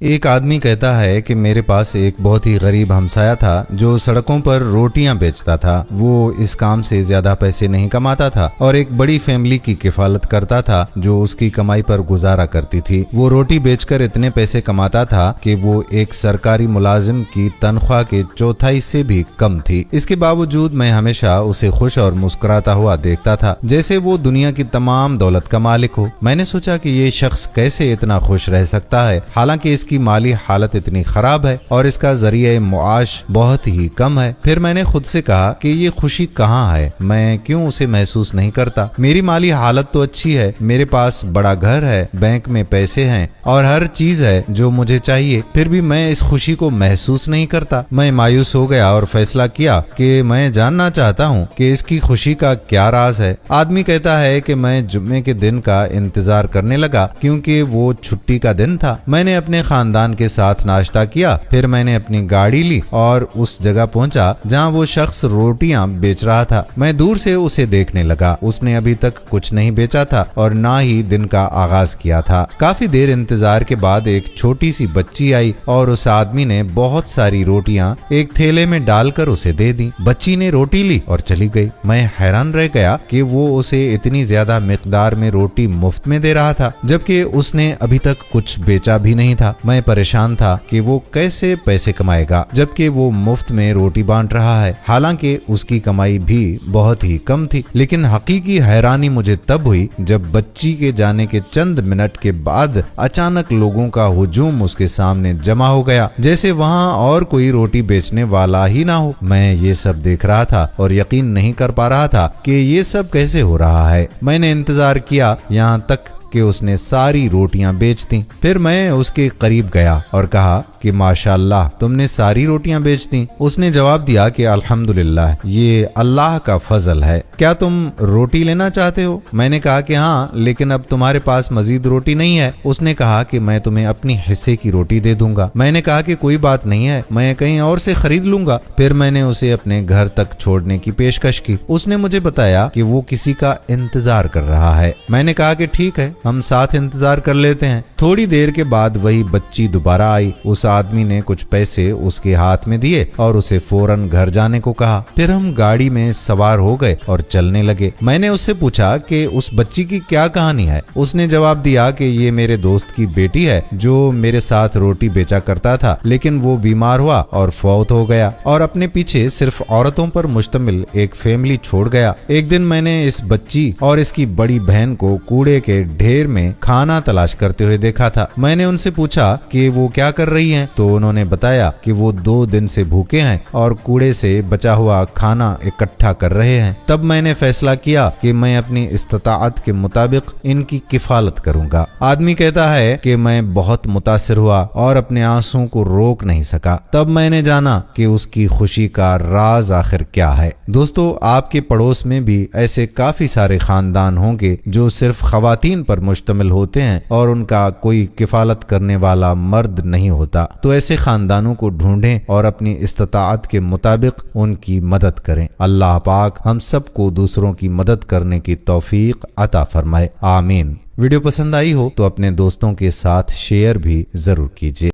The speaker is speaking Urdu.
ایک آدمی کہتا ہے کہ میرے پاس ایک بہت ہی غریب ہمسایہ تھا جو سڑکوں پر روٹیاں بیچتا تھا۔ وہ اس کام سے زیادہ پیسے نہیں کماتا تھا اور ایک بڑی فیملی کی کفالت کرتا تھا جو اس کی کمائی پر گزارا کرتی تھی۔ وہ روٹی بیچ کر اتنے پیسے کماتا تھا کہ وہ ایک سرکاری ملازم کی تنخواہ کے چوتھائی سے بھی کم تھی۔ اس کے باوجود میں ہمیشہ اسے خوش اور مسکراتا ہوا دیکھتا تھا جیسے وہ دنیا کی تمام دولت کا مالک ہو۔ میں نے سوچا کہ یہ شخص کیسے اتنا خوش رہ سکتا ہے حالانکہ اس کی مالی حالت اتنی خراب ہے اور اس کا ذریعہ معاش بہت ہی کم ہے۔ پھر میں نے خود سے کہا کہ یہ خوشی کہاں ہے، میں کیوں اسے محسوس نہیں کرتا؟ میری مالی حالت تو اچھی ہے، میرے پاس بڑا گھر ہے، بینک میں پیسے ہیں اور ہر چیز ہے جو مجھے چاہیے، پھر بھی میں اس خوشی کو محسوس نہیں کرتا۔ میں مایوس ہو گیا اور فیصلہ کیا کہ میں جاننا چاہتا ہوں کہ اس کی خوشی کا کیا راز ہے۔ آدمی کہتا ہے کہ میں جمعے کے دن کا انتظار کرنے لگا کیونکہ وہ چھٹی کا دن تھا۔ میں نے اپنے خاندان کے ساتھ ناشتہ کیا، پھر میں نے اپنی گاڑی لی اور اس جگہ پہنچا جہاں وہ شخص روٹیاں بیچ رہا تھا۔ میں دور سے اسے دیکھنے لگا، اس نے ابھی تک کچھ نہیں بیچا تھا اور نہ ہی دن کا آغاز کیا تھا۔ کافی دیر انتظار کے بعد ایک چھوٹی سی بچی آئی اور اس آدمی نے بہت ساری روٹیاں ایک تھیلے میں ڈال کر اسے دے دی۔ بچی نے روٹی لی اور چلی گئی۔ میں حیران رہ گیا کہ وہ اسے اتنی زیادہ مقدار میں روٹی مفت میں دے رہا تھا جبکہ اس نے ابھی تک کچھ بیچا بھی نہیں تھا۔ میں پریشان تھا کہ وہ کیسے پیسے کمائے گا جبکہ وہ مفت میں روٹی بانٹ رہا ہے، حالانکہ اس کی کمائی بھی بہت ہی کم تھی۔ لیکن حقیقی حیرانی مجھے تب ہوئی جب بچی کے جانے کے چند منٹ کے بعد اچانک لوگوں کا ہجوم اس کے سامنے جمع ہو گیا جیسے وہاں اور کوئی روٹی بیچنے والا ہی نہ ہو۔ میں یہ سب دیکھ رہا تھا اور یقین نہیں کر پا رہا تھا کہ یہ سب کیسے ہو رہا ہے۔ میں نے انتظار کیا یہاں تک کہ اس نے ساری روٹیاں بیچ دیں۔ پھر میں اس کے قریب گیا اور کہا کہ ماشاءاللہ تم نے ساری روٹیاں بیچ دیں۔ اس نے جواب دیا کہ الحمدللہ یہ اللہ کا فضل ہے، کیا تم روٹی لینا چاہتے ہو؟ میں نے کہا کہ ہاں، لیکن اب تمہارے پاس مزید روٹی نہیں ہے۔ اس نے کہا کہ میں تمہیں اپنی حصے کی روٹی دے دوں گا۔ میں نے کہا کہ کوئی بات نہیں ہے، میں کہیں اور سے خرید لوں گا۔ پھر میں نے اسے اپنے گھر تک چھوڑنے کی پیشکش کی۔ اس نے مجھے بتایا کہ وہ کسی کا انتظار کر رہا ہے۔ میں نے کہا کہ ٹھیک ہے، ہم ساتھ انتظار کر لیتے ہیں۔ تھوڑی دیر کے بعد وہی بچی دوبارہ آئی۔ اس آدمی نے کچھ پیسے اس کے ہاتھ میں دیے اور اسے فوراً گھر جانے کو کہا۔ پھر ہم گاڑی میں سوار ہو گئے اور چلنے لگے۔ میں نے اس سے پوچھا کہ اس بچی کی کیا کہانی ہے۔ اس نے جواب دیا کہ یہ میرے دوست کی بیٹی ہے جو میرے ساتھ روٹی بیچا کرتا تھا، لیکن وہ بیمار ہوا اور فوت ہو گیا اور اپنے پیچھے صرف عورتوں پر مشتمل ایک فیملی چھوڑ گیا۔ ایک دن میں نے اس بچی اور اس کی بڑی بہن کو کوڑے کے ڈھیر میں کھانا تلاش کرتے ہوئے دیکھا تھا۔ میں نے ان سے پوچھا کہ وہ کیا کر رہی ہیں تو انہوں نے بتایا کہ وہ 2 دن سے بھوکے ہیں اور کوڑے سے بچا ہوا کھانا اکٹھا کر رہے ہیں۔ تب میں نے فیصلہ کیا کہ میں اپنی استطاعت کے مطابق ان کی کفالت کروں گا۔ آدمی کہتا ہے کہ میں بہت متاثر ہوا اور اپنے آنسوں کو روک نہیں سکا۔ تب میں نے جانا کہ اس کی خوشی کا راز آخر کیا ہے۔ دوستو، آپ کے پڑوس میں بھی ایسے کافی سارے خاندان ہوں گے جو صرف خواتین پر مشتمل ہوتے ہیں اور ان کا کوئی کفالت کرنے والا مرد نہیں ہوتا۔ تو ایسے خاندانوں کو ڈھونڈیں اور اپنی استطاعت کے مطابق ان کی مدد کریں۔ اللہ پاک ہم سب کو دوسروں کی مدد کرنے کی توفیق عطا فرمائے، آمین۔ ویڈیو پسند آئی ہو تو اپنے دوستوں کے ساتھ شیئر بھی ضرور کیجیے۔